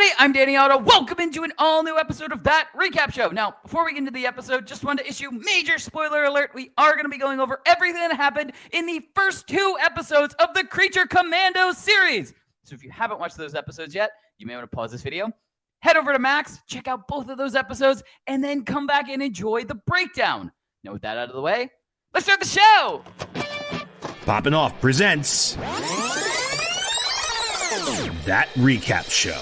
everybody, I'm Danny Otto. Welcome into an all-new episode of That Recap Show. Now, before we get into the episode, just wanted to issue major spoiler alert. We are going to be going over everything that happened in the first 2 episodes of the Creature Commandos series. So if you haven't watched those episodes yet, you may want to pause this video, head over to Max, check out both of those episodes, and then come back and enjoy the breakdown. Now, with that out of the way, let's start the show! Poppin' Off presents That Recap Show.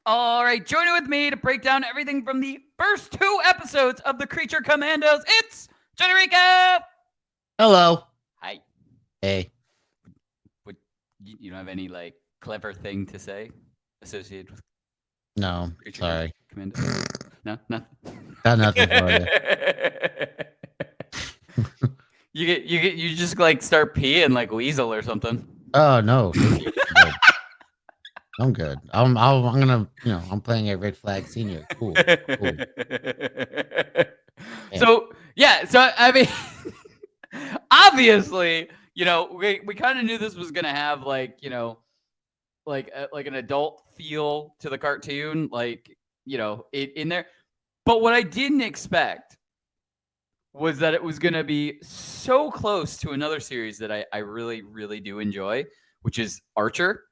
All right, join in with me to break down everything from the first 2 episodes of the Creature Commandos. It's Jon Jon Rico. Hello. Hi. Hey. You don't have any clever thing to say associated with? No, Creature sorry. Commandos? No, nothing. Got nothing for you. You just start peeing like Weasel or something. Oh no. I'm good. I'm gonna, I'm playing a Red Flag Senior. Cool. So I mean, obviously, we kind of knew this was gonna have like an adult feel to the cartoon, in there. But what I didn't expect was that it was gonna be so close to another series that I really, really do enjoy, which is Archer.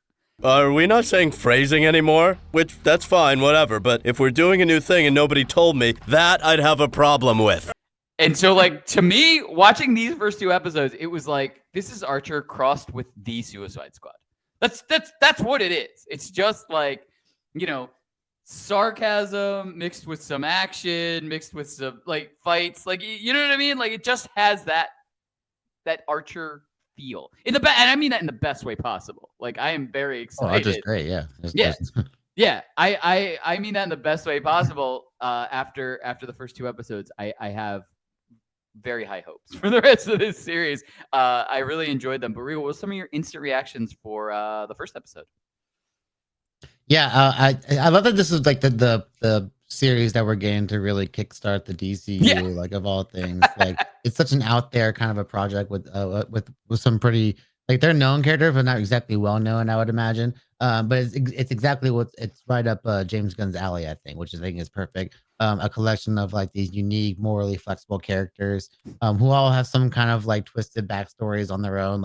Are we not saying phrasing anymore? Which, that's fine, whatever, but if we're doing a new thing and nobody told me, that I'd have a problem with. And so, to me, watching these first 2 episodes, it was like, this is Archer crossed with the Suicide Squad. That's what it is. It's just sarcasm mixed with some action, mixed with some, fights. You know what I mean? It just has that Archer feel and I mean that in the best way possible. I am very excited. Oh, Archer's great, yeah. Yeah. I mean that in the best way possible. After the first 2 episodes, I have very high hopes for the rest of this series. I really enjoyed them. But Rico, what were some of your instant reactions for the first episode? Yeah, I love that this is the series that we're getting to really kickstart the DCU, of all things. It's such an out there kind of a project with some pretty they're known characters, but not exactly well known, I would imagine. But it's exactly it's right up James Gunn's alley, I think, which I think is perfect. A collection of these unique, morally flexible characters who all have some kind of twisted backstories on their own.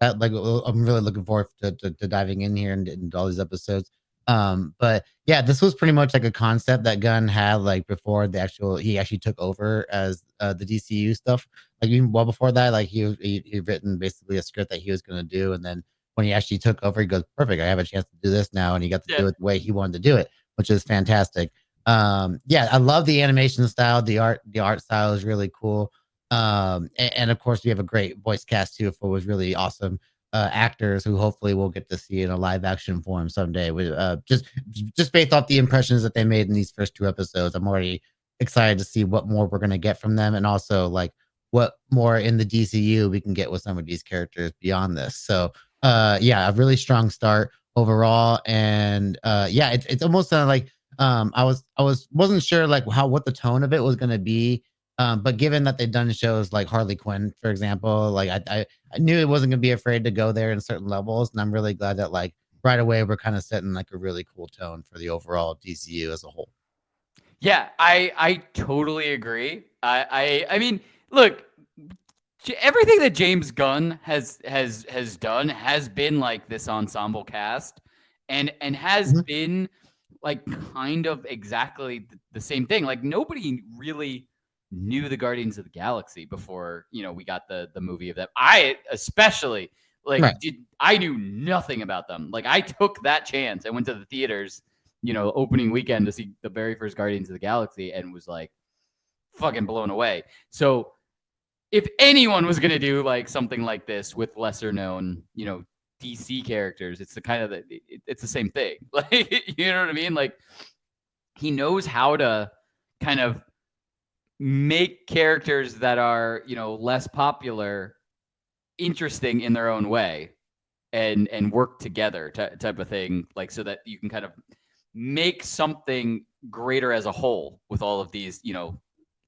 I'm really looking forward to diving in here and all these episodes. But yeah, this was pretty much a concept that Gunn had before he actually took over as the DCU stuff. Even well before that, he written basically a script that he was going to do, and then when he actually took over, he goes, perfect, I have a chance to do this now, and he got to do it the way he wanted to do it, which is fantastic. Yeah, I love the animation style. The art style is really cool. And of course we have a great voice cast too, for was really awesome actors who hopefully we'll get to see in a live action form someday. With just based off the impressions that they made in these first 2 episodes, I'm already excited to see what more we're gonna get from them, and also what more in the DCU we can get with some of these characters beyond this. So yeah, a really strong start overall, and yeah, it's almost I wasn't sure what the tone of it was gonna be. But given that they've done shows like Harley Quinn, for example, I knew it wasn't gonna be afraid to go there in certain levels, and I'm really glad that right away we're kind of setting a really cool tone for the overall DCU as a whole. Yeah, I totally agree. I mean, look, everything that James Gunn has done has been this ensemble cast, and has been kind of exactly the same thing. Nobody really knew the Guardians of the Galaxy before we got the movie of them. I especially I knew nothing about them. I took that chance. I went to the theaters, opening weekend to see the very first Guardians of the Galaxy, and was fucking blown away. So if anyone was gonna do something like this with lesser known DC characters, it's the kind of it's the same thing. Like, you know what I mean? Like, he knows how to kind of make characters that are, less popular interesting in their own way, and work together type of thing, like, so that you can kind of make something greater as a whole with all of these,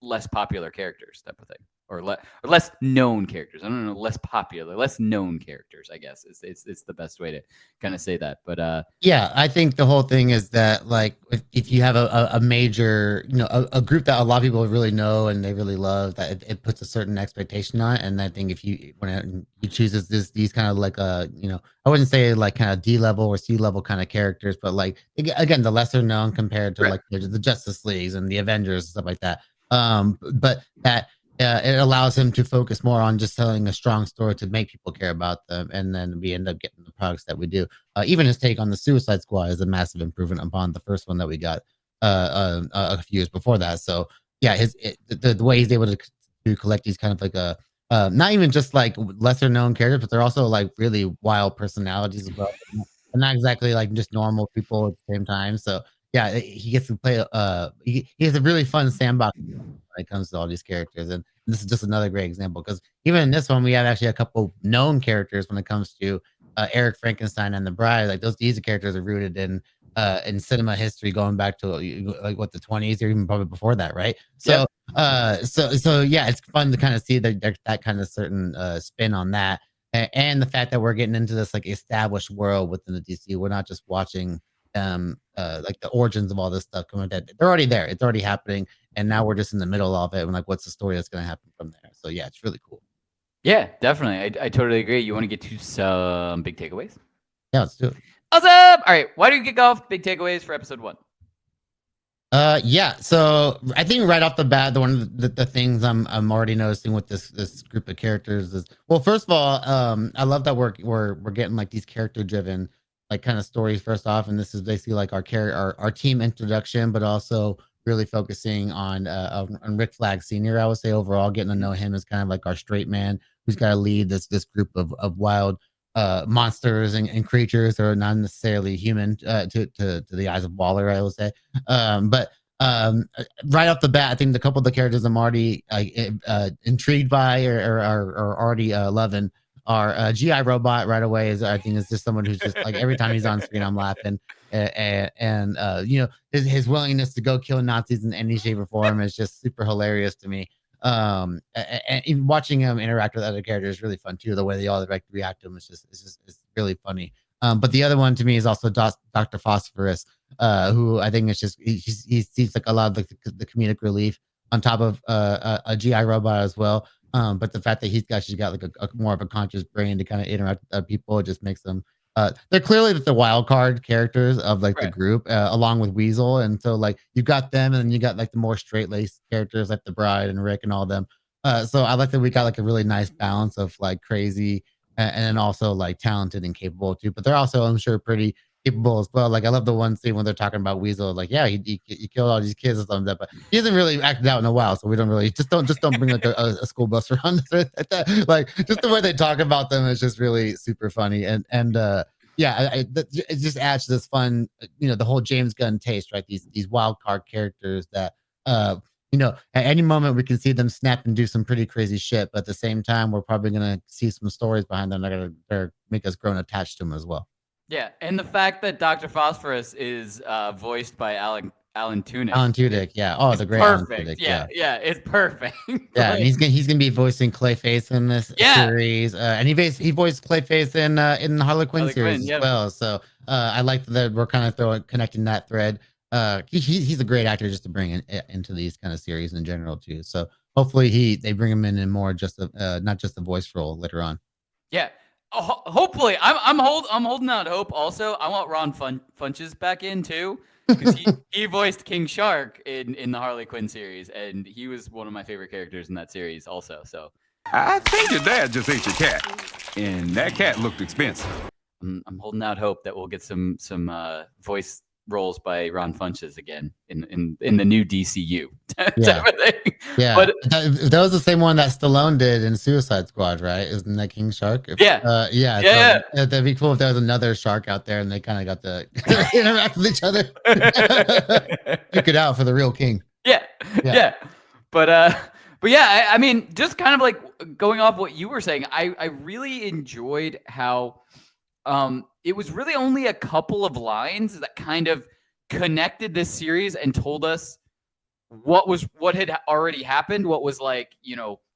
less popular characters type of thing, or less known characters. I don't know, less popular, less known characters, I guess it's the best way to kind of say that. But yeah, I think the whole thing is that, like, if you have a major, a group that a lot of people really know and they really love, that it puts a certain expectation on it. And I think when he chooses these kind of, like, I wouldn't say like kind of D level or C level kind of characters, but like, again, the lesser known compared to, right. like, the Justice Leagues and the Avengers and stuff like that. But that it allows him to focus more on just telling a strong story to make people care about them, and then we end up getting the products that we do. Even his take on the Suicide Squad is a massive improvement upon the first one that we got a few years before that. So yeah, the way he's able to collect these kind of like not even just like lesser known characters, but they're also like really wild personalities as well. They're not exactly like just normal people at the same time. So yeah, he gets to play. He has a really fun sandbox when it comes to all these characters, and this is just another great example, because even in this one, we have actually a couple known characters when it comes to Eric Frankenstein and the Bride. Like, these characters are rooted in cinema history, going back to like what, the 20s, or even probably before that, right? So so yeah, it's fun to kind of see that kind of certain spin on that, and the fact that we're getting into this like established world within the DC. We're not just watching like the origins of all this stuff coming. That they're already there, it's already happening, and now we're just in the middle of it, and like, what's the story that's going to happen from there? So yeah, it's really cool. Yeah, definitely. I totally agree. You want to get to some big takeaways? Yeah, let's do it. Awesome. All right, why don't you kick off big takeaways for episode 1? Yeah, so I think right off the bat, the things I'm already noticing with this group of characters is, well, first of all, I love that we're getting like these character driven like kind of stories first off, and this is basically like our team introduction, but also really focusing on Rick Flag Senior. I would say overall, getting to know him as kind of like our straight man who's got to lead this group of wild monsters and creatures that are not necessarily human to the eyes of Waller, I would say. But right off the bat, I think the couple of the characters I'm already intrigued by or are already loving are GI Robot right away. I think is just someone who's just like, every time he's on screen, I'm laughing. And his willingness to go kill Nazis in any shape or form is just super hilarious to me. And even watching him interact with other characters is really fun too. The way they all react to him is it's really funny. But the other one to me is also Dr. Phosphorus, who I think is just he seems like a lot of the comedic relief on top of a GI Robot as well. But the fact that he's actually got like a more of a conscious brain to kind of interact with people, it just makes them they're clearly the wild card characters of like the group, along with Weasel. And so like you've got them, and then you got like the more straight laced characters like the Bride and Rick and all them. So I like that we got like a really nice balance of like crazy and then also like talented and capable too. But they're also, I'm sure, pretty capable as well. Like, I love the one scene when they're talking about Weasel. Like, yeah, he killed all these kids or something like that, but he hasn't really acted out in a while, so we don't really just don't bring like a school bus around. Like, just the way they talk about them is just really super funny. And yeah, it just adds to this fun, the whole James Gunn taste, right? These wild card characters that at any moment we can see them snap and do some pretty crazy shit, but at the same time, we're probably gonna see some stories behind them that are gonna make us grow and attached to them as well. Yeah, and the fact that Dr. Phosphorus is voiced by Alan Tudyk. Alan Tudyk, yeah. Oh, the great perfect. Alan Tudyk, Yeah, it's perfect. Yeah, and he's gonna be voicing Clayface in this series, and he voiced Clayface in the Harley Quinn series as well. So I like that we're kind of connecting that thread. He's a great actor just to bring into these kind of series in general too. So hopefully they bring him in more just not just a voice role later on. Yeah. Hopefully, I'm holding out hope. Also, I want Ron Funches back in too, because he voiced King Shark in the Harley Quinn series, and he was one of my favorite characters in that series also. So I think your dad just ate your cat, and that cat looked expensive. I'm holding out hope that we'll get some voice roles by Ron Funches again in the new DCU. Yeah. Yeah, But that was the same one that Stallone did in Suicide Squad, right? Isn't that King Shark? Yeah. Yeah. Yeah. So that'd be cool if there was another shark out there and they kind of got to interact with each other, duke it out for the real king. Yeah. But yeah, I mean, just kind of like going off what you were saying, I really enjoyed how it was really only a couple of lines that kind of connected this series and told us what had already happened, what was like,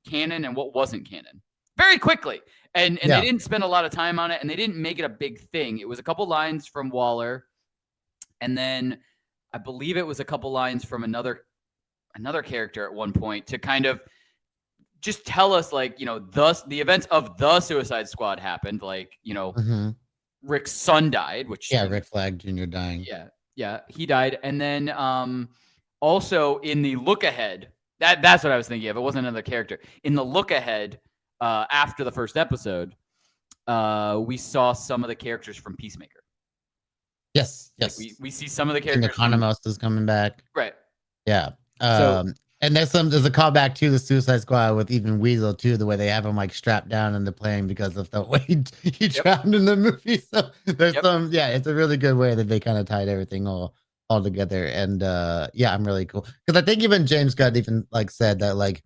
canon and what wasn't canon very quickly. And they didn't spend a lot of time on it, and they didn't make it a big thing. It was a couple lines from Waller, and then I believe it was a couple lines from another character at one point to kind of just tell us, like, thus the events of the Suicide Squad happened, like, Rick's son died, which Rick Flag Jr. dying. Yeah, he died. And then also in the look ahead, that's what I was thinking of. It wasn't another character. In the look ahead, after the first episode, we saw some of the characters from Peacemaker. Yes. Like we see some of the characters. And the Economos is coming back. Right. Yeah. And there's a callback to the Suicide Squad with even Weasel too, the way they have him like strapped down in the plane because of the way he drowned in the movie. So there's it's a really good way that they kind of tied everything all together. And I'm really cool because I think even James Gunn even like said that like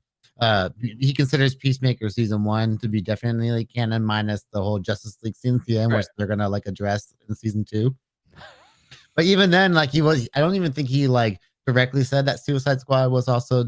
he considers Peacemaker season 1 to be definitely canon minus the whole Justice League scene at the end, which they're gonna like address in season 2. But even then, like I don't even think he like directly said that Suicide Squad was also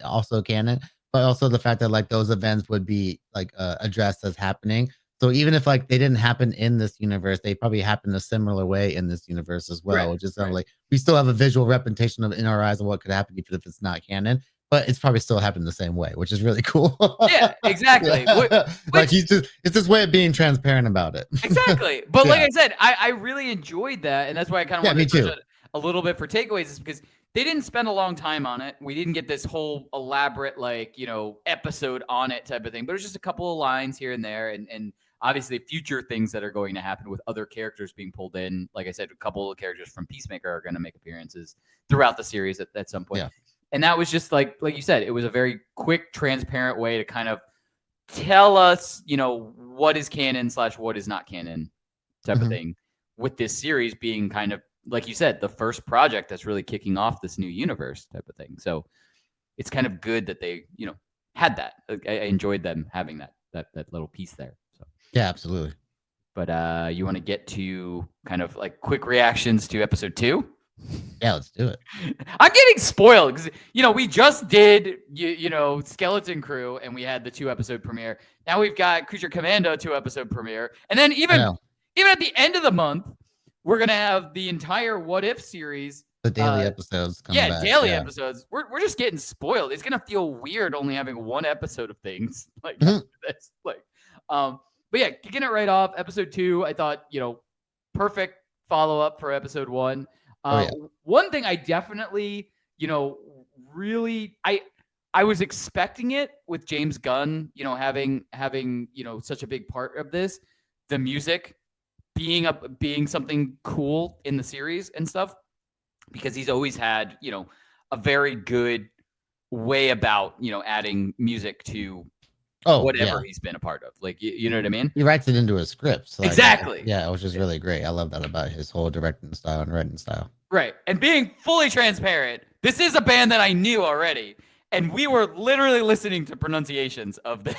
also canon, but also the fact that like those events would be like addressed as happening. So even if like they didn't happen in this universe, they probably happened a similar way in this universe as well. Which is like we still have a visual representation of in our eyes of what could happen even if it's not canon, but it's probably still happened the same way, which is really cool. Yeah, exactly. Like it's this way of being transparent about it. Exactly. But like I said, I really enjoyed that, and that's why I kind of wanted to push it a little bit for takeaways, is because they didn't spend a long time on it. We didn't get this whole elaborate episode on it type of thing, but it was just a couple of lines here and there, and obviously future things that are going to happen with other characters being pulled in. Like I said, a couple of characters from Peacemaker are going to make appearances throughout the series at some point. Yeah. And that was just like you said, it was a very quick, transparent way to kind of tell us, what is canon / what is not canon type of thing, with this series being kind of, like you said, the first project that's really kicking off this new universe type of thing. So it's kind of good that they, had that. I enjoyed them having that little piece there. So yeah, absolutely. But you want to get to kind of like quick reactions to episode 2? Yeah, let's do it. I'm getting spoiled because we just did Skeleton Crew and we had the 2-episode premiere. Now we've got Creature Commando 2-episode premiere, and then even at the end of the month, we're gonna have the entire What If series. The daily episods coming back. Daily episodes. We're just getting spoiled. It's gonna feel weird only having one episode of things like this. Like, but yeah, kicking it right off. Episode 2, I thought perfect follow up for episode 1. One thing I definitely, really, I was expecting it with James Gunn, having such a big part of this, the music being something cool in the series and stuff, because he's always had, a very good way about, adding music to whatever he's been a part of. Like, you know what I mean? He writes it into his scripts. Like, exactly. Yeah, which is really great. I love that about his whole directing style and writing style. Right. And being fully transparent, this is a band that I knew already. And we were literally listening to pronunciations of the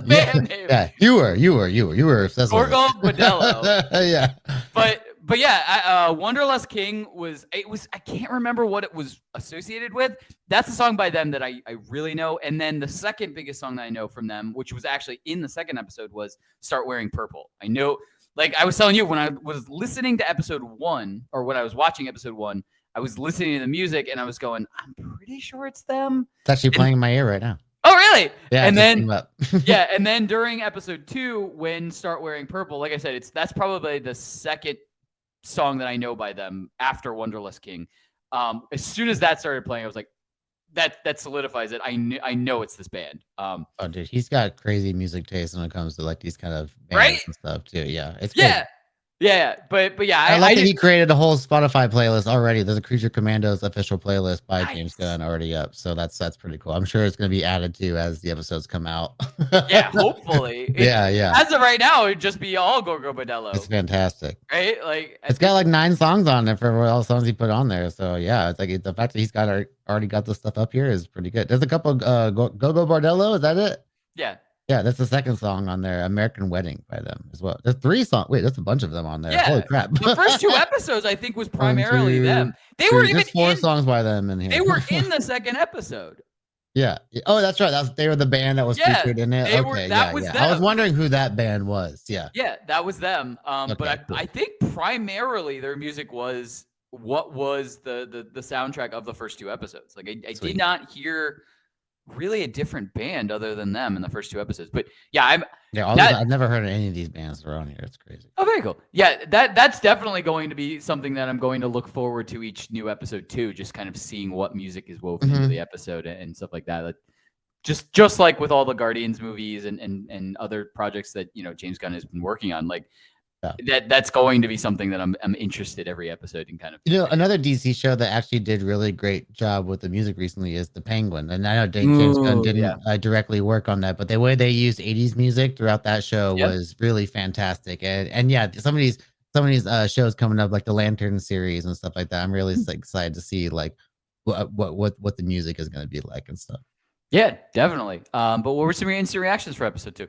band name. Yeah, you were. Gorgo Modello. Yeah. But yeah, Wanderlust King was I can't remember what it was associated with. That's a song by them that I really know. And then the second biggest song that I know from them, which was actually in the second episode, was Start Wearing Purple. I know, like I was telling you, when I was listening to episode 1, or when I was watching episode 1, I was listening to the music and I was going, I'm pretty sure it's them. It's actually playing in my ear right now. Oh, really? Yeah. And then and then during episode 2, when Start Wearing Purple, like I said, that's probably the second song that I know by them after Wanderlust King. As soon as that started playing, I was like, that solidifies it. I know it's this band. Oh, dude, he's got crazy music taste when it comes to like these kind of bands and stuff too. Yeah, it's crazy. Yeah. Yeah, but yeah, I like that he just, created a whole Spotify playlist already. There's a Creature Commandos official playlist by James nice. Gunn already up, so that's pretty cool. I'm sure it's going to be added to as the episodes come out. Yeah, hopefully. Yeah. As of right now, it'd just be all Gorgo It's Bordello, fantastic. right? Like I It's got think, like 9 songs on it for all the songs he put on there. So yeah, it's like the fact that he's got already got this stuff up here is pretty good. There's a couple Go Bordello. Is that it? yeah, Yeah, that's the second song on there. American Wedding by them as well. There's 3 songs. Wait, there's a bunch of them on there. Holy yeah. crap! The first 2 episodes, I think, was 1, primarily 2, them. They were 3. even There's 4 in. songs by them in here. They were in the second episode. Yeah. Oh, that's right. They were the band that was Yeah, featured in it. they were. Okay. That Yeah. was Yeah. them. I was wondering who that band was. Yeah. Yeah, that was them. But Okay, cool. I think primarily their music was what was the soundtrack of the first 2 episodes. Like I Sweet. did not hear really a different band other than them in the first 2 episodes. But yeah, I've never heard of any of these bands around here. It's crazy. oh, very cool. Yeah, that's definitely going to be something that I'm going to look forward to each new episode too. Just kind of seeing what music is woven into the episode and stuff like that. Like, just like with all the Guardians movies and other projects that James Gunn has been working on, like that's going to be something that I'm interested every episode in kind of. Another DC show that actually did really great job with the music recently is The Penguin, and I know James Gunn didn't directly work on that, but the way they used 80s music throughout that show was really fantastic. And yeah, some of these shows coming up, like the Lantern series and stuff like that, I'm really excited to see like what the music is going to be like and stuff. Yeah, definitely. But what were some of your instant reactions for episode 2?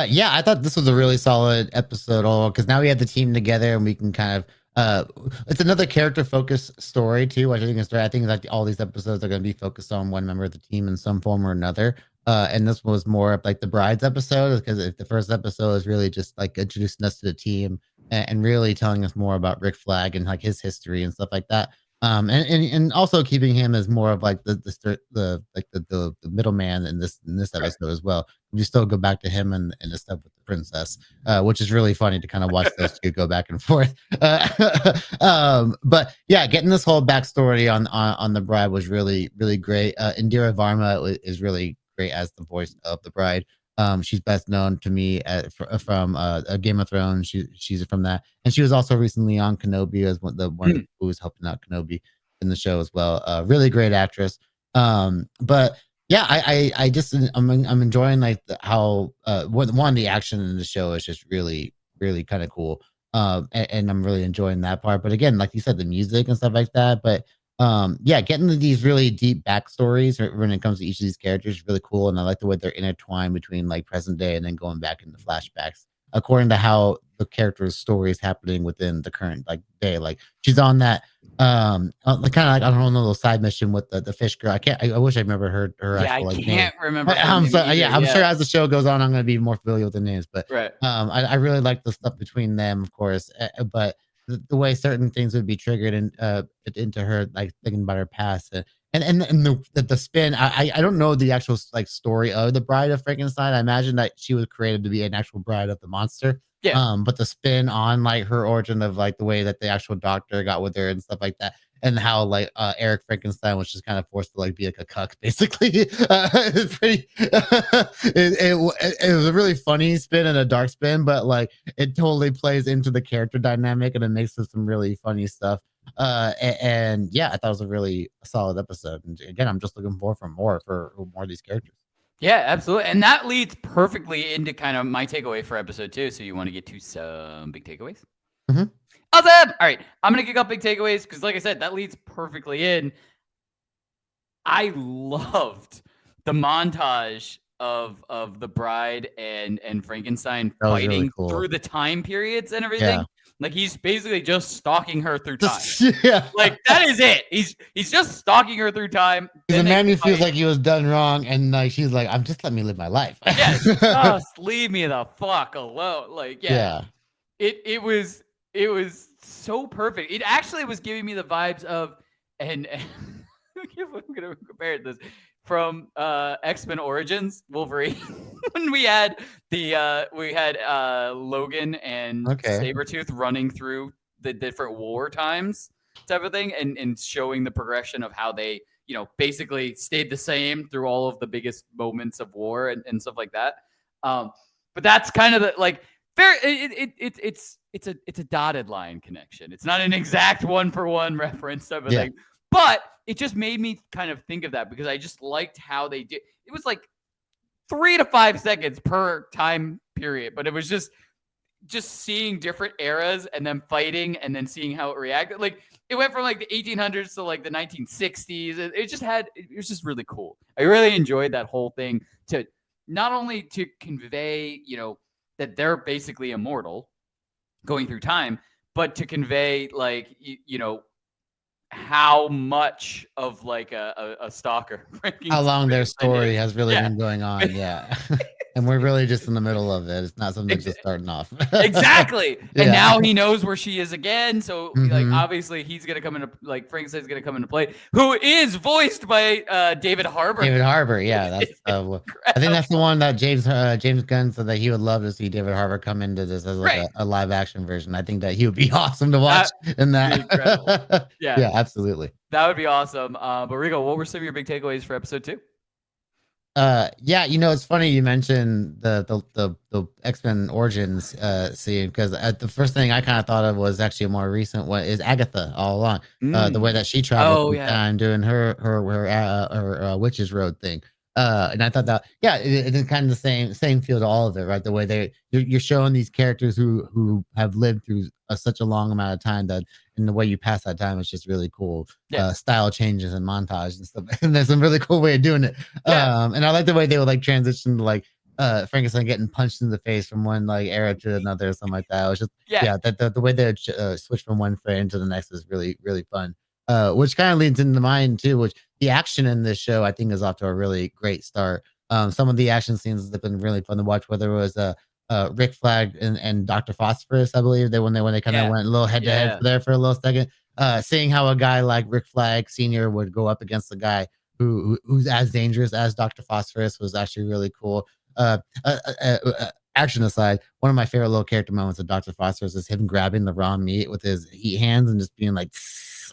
Yeah, I thought this was a really solid episode because now we have the team together and we can kind of it's another character focused story too, which I think is great. I think like all these episodes are going to be focused on one member of the team in some form or another. And this was more of like the bride's episode, because if the first episode is really just like introducing us to the team and really telling us more about Rick Flag and like his history and stuff like that. And also keeping him as more of like the middleman in this episode as well. You still go back to him and the stuff with the princess, which is really funny to kind of watch those two go back and forth. But yeah, getting this whole backstory on the bride was really, really great. Indira Varma is really great as the voice of the bride. She's best known to me from Game of Thrones. She's from that, and she was also recently on Kenobi as one who was helping out Kenobi in the show as well. Really great actress. But yeah, I'm enjoying like how one the action in the show is just really really kind of cool. And I'm really enjoying that part. But again, like you said, the music and stuff like that. But yeah, getting to these really deep backstories when it comes to each of these characters is really cool, and I like the way they're intertwined between like present day and then going back into flashbacks according to how the character's story is happening within the current like day. Like she's on that kind of like I don't know, little side mission with the fish girl. I wish I remember her actual I like can't name. remember. I'm sure as the show goes on, I'm going to be more familiar with the names. But right. I really like the stuff between them, of course. But the way certain things would be triggered and into her like thinking about her past and the spin. I don't know the actual like story of the Bride of Frankenstein. I imagine that she was created to be an actual bride of the monster. Yeah. But the spin on like her origin of like the way that the actual doctor got with her and stuff like that, and how like Eric Frankenstein was just kind of forced to like be like a cuck basically. It's pretty. It was a really funny spin and a dark spin, but like it totally plays into the character dynamic and it makes for some really funny stuff. And yeah, I thought it was a really solid episode. And again, I'm just looking for more of these characters. Yeah, absolutely. And that leads perfectly into kind of my takeaway for episode 2. So you want to get to some big takeaways? Mm-hmm. Awesome. All right. I'm going to kick off big takeaways because, like I said, that leads perfectly in. I loved the montage of the bride and Frankenstein fighting really cool. through the time periods and everything. Yeah. Like he's basically just stalking her through time. Yeah. Like that is it. He's just stalking her through time. He's a man who feels like he was done wrong, and like she's like, I'm just letting me live my life. Yeah, just leave me the fuck alone. Like, yeah. It was so perfect. It actually was giving me the vibes of and I'm gonna compare this from X-Men Origins Wolverine when we had Logan and Sabretooth running through the different war times type of thing and showing the progression of how they basically stayed the same through all of the biggest moments of war and stuff like that. But that's kind of It's a dotted line connection. It's not an exact one-for-one reference type of thing, but it just made me kind of think of that because I just liked how they did. It was like 3 to 5 seconds per time period, but it was just seeing different eras and then fighting and then seeing how it reacted. Like it went from like the 1800s to like the 1960s. It was just really cool. I really enjoyed that whole thing to not only to convey, that they're basically immortal going through time, but to convey like, how much of like a stalker. How long their story has really been going on. Yeah. And we're really just in the middle of it. It's not something just starting off. Exactly. And now he knows where she is again. So like obviously he's gonna come into like Frankenstein's gonna come into play, who is voiced by David Harbour. David Harbour, yeah. That's I think that's the one that James Gunn said that he would love to see David Harbour come into this as like a live action version. I think that he would be awesome to watch in that. Incredible. Yeah, absolutely. That would be awesome. But Rico, what were some of your big takeaways for episode 2? Yeah, it's funny you mentioned the X-Men Origins scene because the first thing I kind of thought of was actually a more recent one is Agatha all along. The way that she traveled through time doing her Witches Road thing. And I thought that it's kind of the same feel to all of it, right? The way you're showing these characters who have lived through such a long amount of time that in the way you pass that time, it's just really cool. Style changes and montage and stuff. And there's some really cool way of doing it. And I like the way they would like transition to like Frankenstein getting punched in the face from one like era to another or something like that. It was just the way they switch from one frame to the next is really, really fun. Which kind of leads into mine too, which the action in this show I think is off to a really great start. Some of the action scenes have been really fun to watch, whether it was Rick Flag and Dr. Phosphorus, I believe when they kind of went a little head to head there for a little second. Seeing how a guy like Rick Flag Sr. would go up against a guy who's as dangerous as Dr. Phosphorus was actually really cool. Action aside, one of my favorite little character moments of Dr. Phosphorus is him grabbing the raw meat with his heat hands and just being like,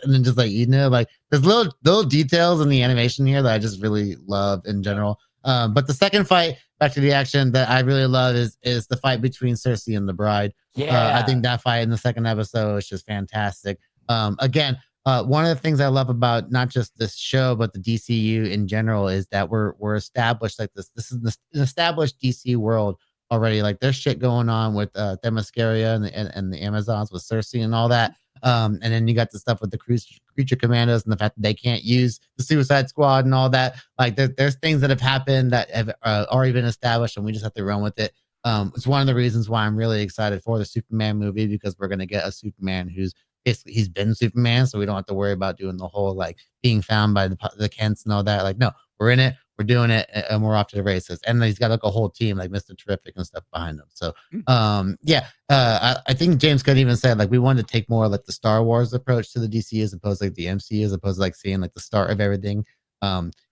and then just like eating it. Like there's little details in the animation here that I just really love in general. But the second fight, back to the action that I really love is the fight between Cersei and the Bride. I think that fight in the second episode is just fantastic. Again, one of the things I love about not just this show but the DCU in general is that we're established like this. This is an established DC world already. Like there's shit going on with Themyscira and the Amazons with Cersei and all that. And then you got the stuff with the Creature Commandos and the fact that they can't use the Suicide Squad and all that. Like there's things that have happened that have already been established, and we just have to run with it. It's one of the reasons why I'm really excited for the Superman movie, because we're gonna get a Superman who's basically he's been Superman, so we don't have to worry about doing the whole like being found by the Kents and all that. Like, no, we're in it. We're doing it, and we're off to the races. And he's got like a whole team, like Mr. Terrific and stuff behind him. So, I think James Gunn even said like we wanted to take more like the Star Wars approach to the DC as opposed to like the MCU, as opposed to like seeing like the start of everything.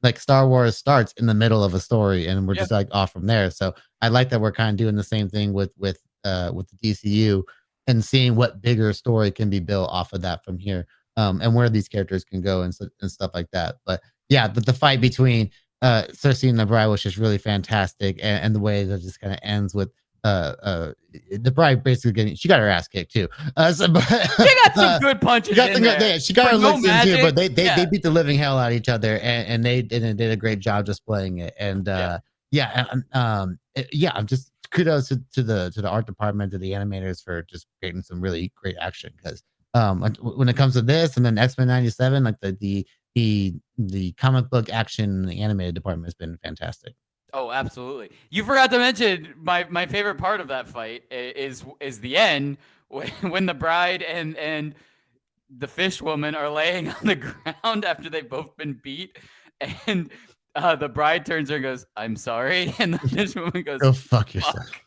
Like Star Wars starts in the middle of a story, and we're just like off from there. So I like that we're kind of doing the same thing with the DCU and seeing what bigger story can be built off of that from here, and where these characters can go and stuff like that. But yeah, the fight between Cersei and the Bride was just really fantastic, and the way that just kind of ends with the Bride basically she got her ass kicked too. She got some good punches. She got her licks in too, but they beat the living hell out of each other, and they did a great job displaying it. And I'm just kudos to the art department, to the animators for just creating some really great action. Because when it comes to this, and then X-Men '97, like the comic book action in the animated department has been fantastic. Oh, absolutely. You forgot to mention my favorite part of that fight is the end when the Bride and the fish woman are laying on the ground after they've both been beat, and the Bride turns her and goes, "I'm sorry," and the fish woman goes, "Go fuck yourself."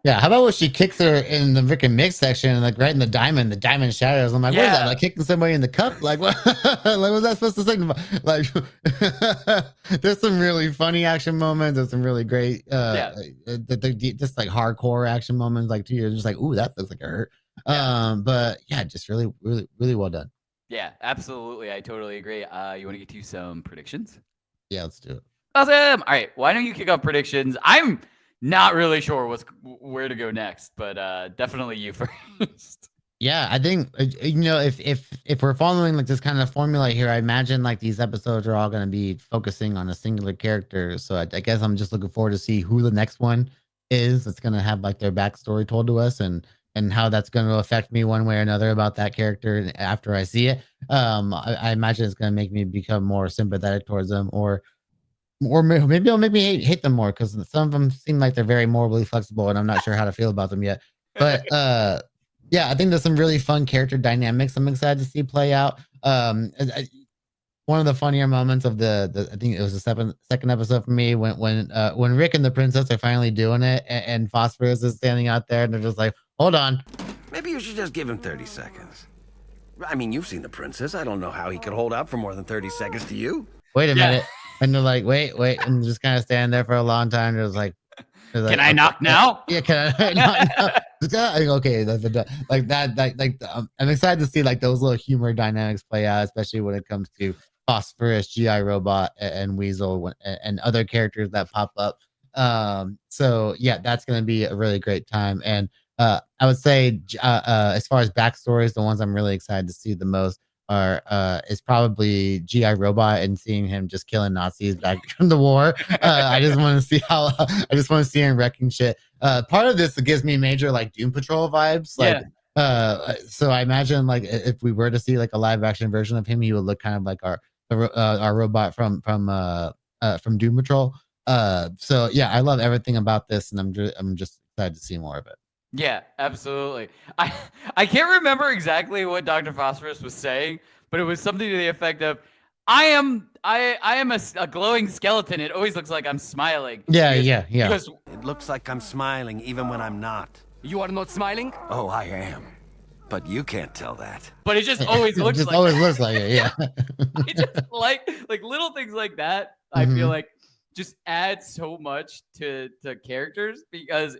Yeah, how about when she kicks her in the freaking mix section and like right in the diamond shatters? I'm like, what is that? Like kicking somebody in the cup? Like what? Like what's that supposed to signify? Like there's some really funny action moments. There's some really great just like hardcore action moments. Like you're just like, ooh, that looks like it hurt. But yeah, just really, really, really well done. Yeah, absolutely. I totally agree. You want to get to some predictions? Yeah, let's do it. Awesome. All right. Why don't you kick off predictions? I'm not really sure where to go next, but definitely you first. Yeah, I think if we're following like this kind of formula here, I imagine like these episodes are all going to be focusing on a singular character. So I guess I'm just looking forward to see who the next one is. That's going to have like their backstory told to us and how that's going to affect me one way or another about that character after I see it. I imagine it's going to make me become more sympathetic towards them, or maybe it'll make me hate them more because some of them seem like they're very morally flexible, and I'm not sure how to feel about them yet. But yeah, I think there's some really fun character dynamics I'm excited to see play out. One of the funnier moments of the I think it was the second episode for me when Rick and the princess are finally doing it, and Phosphorus is standing out there, and they're just like, "Hold on, Maybe you should just give him 30 seconds. I mean, you've seen the princess. I don't know how he could hold out for more than 30 seconds to you. wait a minute," and they're like, "Wait," and just kind of stand there for a long time. They're like, Can I knock now? Yeah, can I knock now? Okay, like that. I'm excited to see like those little humor dynamics play out, especially when it comes to Phosphorus, GI Robot, and Weasel, and other characters that pop up. So yeah, that's gonna be a really great time. And I would say, as far as backstories, the ones I'm really excited to see the most are is probably GI Robot and seeing him just killing Nazis back from the war. I just want to see him wrecking shit. Part of this gives me major like Doom Patrol vibes. Like, so I imagine like if we were to see like a live action version of him, he would look kind of like our robot from Doom Patrol. So yeah, I love everything about this, and I'm just excited to see more of it. Yeah, absolutely. I can't remember exactly what Dr. Phosphorus was saying, but it was something to the effect of, I am a glowing skeleton. It always looks like I'm smiling. Yeah. It looks like I'm smiling even when I'm not. You are not smiling? Oh, I am. But you can't tell that. But it just always looks just like always that. looks like it. Yeah. I just like little things like that. I feel like just add so much to characters because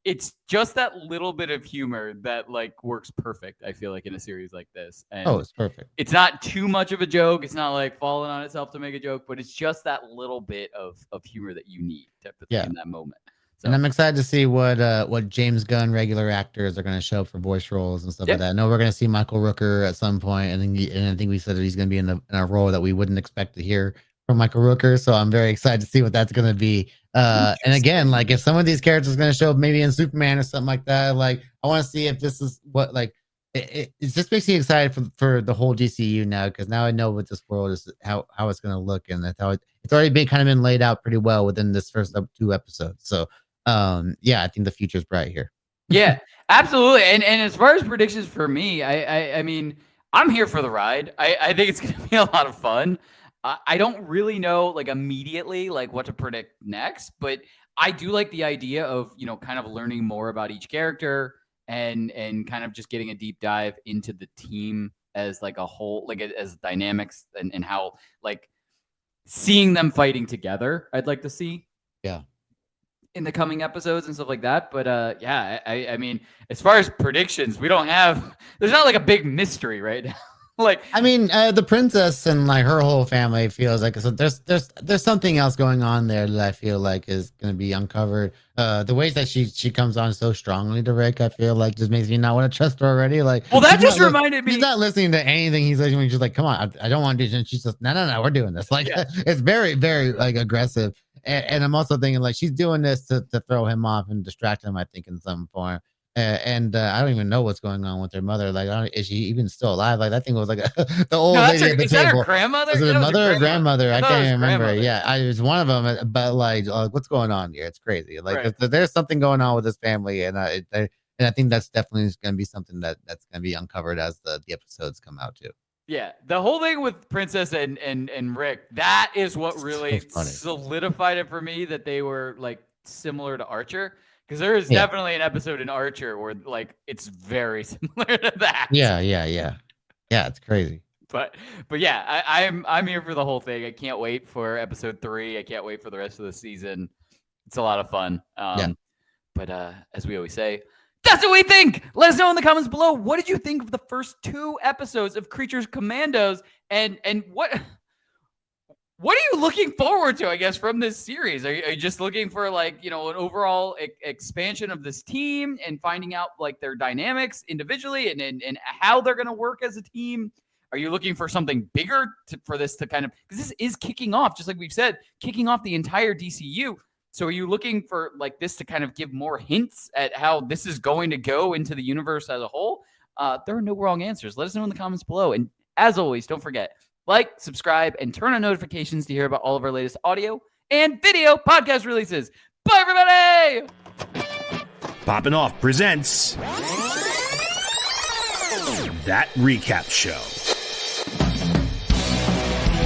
it's just that little bit of humor that like works perfect. I feel like in a series like this, and it's perfect. It's not too much of a joke. It's not like falling on itself to make a joke, but it's just that little bit of humor that you need type of thing in that moment. So. And I'm excited to see what James Gunn regular actors are going to show up for voice roles and stuff like that. I know we're going to see Michael Rooker at some point, and I think we said that he's going to be in a role that we wouldn't expect to hear from Michael Rooker. So I'm very excited to see what that's going to be. And again, like if some of these characters are going to show up maybe in Superman or something like that, like I want to see if this is what like it just makes me excited for the whole DCU now, because now I know what this world is, how it's going to look, and that's how it's already been laid out pretty well within this first 2 episodes. So yeah, I think the future's bright here. Yeah, absolutely. And as far as predictions for me, I mean, I'm here for the ride. I think it's going to be a lot of fun. I don't really know like immediately like what to predict next, but I do like the idea of, kind of learning more about each character and kind of just getting a deep dive into the team as like a whole, like as dynamics and how like seeing them fighting together, I'd like to see. Yeah. In the coming episodes and stuff like that. But yeah, I mean, as far as predictions, there's not like a big mystery right now. Like, I mean, the princess and like her whole family feels like there's something else going on there that I feel like is going to be uncovered. The ways that she comes on so strongly to Rick, I feel like just makes me not want to trust her already. Like, well, that just reminded me. She's not listening to anything he's like. She's like, come on, I don't want to do this. And she's just, no, we're doing this. Like, it's very, very like aggressive. And I'm also thinking like she's doing this to throw him off and distract him, I think, in some form. And I don't even know what's going on with their mother. Like, is she even still alive? Like, that thing was like the old lady at the is table. That her grandmother? Was it mother or grandmother? I can't even remember. Grandmother. Yeah, I was one of them. But like, what's going on here? It's crazy. Like, there's something going on with this family, and I think that's definitely going to be something that's going to be uncovered as the episodes come out too. Yeah, the whole thing with Princess and Rick, that is what really solidified it for me that they were like similar to Archer. Because there is definitely an episode in Archer where like it's very similar to that. Yeah, it's crazy. But yeah, I'm here for the whole thing. I can't wait for episode 3. I can't wait for the rest of the season. It's a lot of fun. But as we always say, that's what we think. Let us know in the comments below. What did you think of the first 2 episodes of Creature Commandos? And what are you looking forward to, I guess, from this series? Are you just looking for like, an overall expansion of this team and finding out like their dynamics individually and how they're going to work as a team? Are you looking for something bigger for this to kind of, because this is kicking off, just like we've said, kicking off the entire DCU. So are you looking for like this to kind of give more hints at how this is going to go into the universe as a whole? There are no wrong answers. Let us know in the comments below. And as always, don't forget, like, subscribe, and turn on notifications to hear about all of our latest audio and video podcast releases. Bye, everybody! Popping Off presents That Recap Show.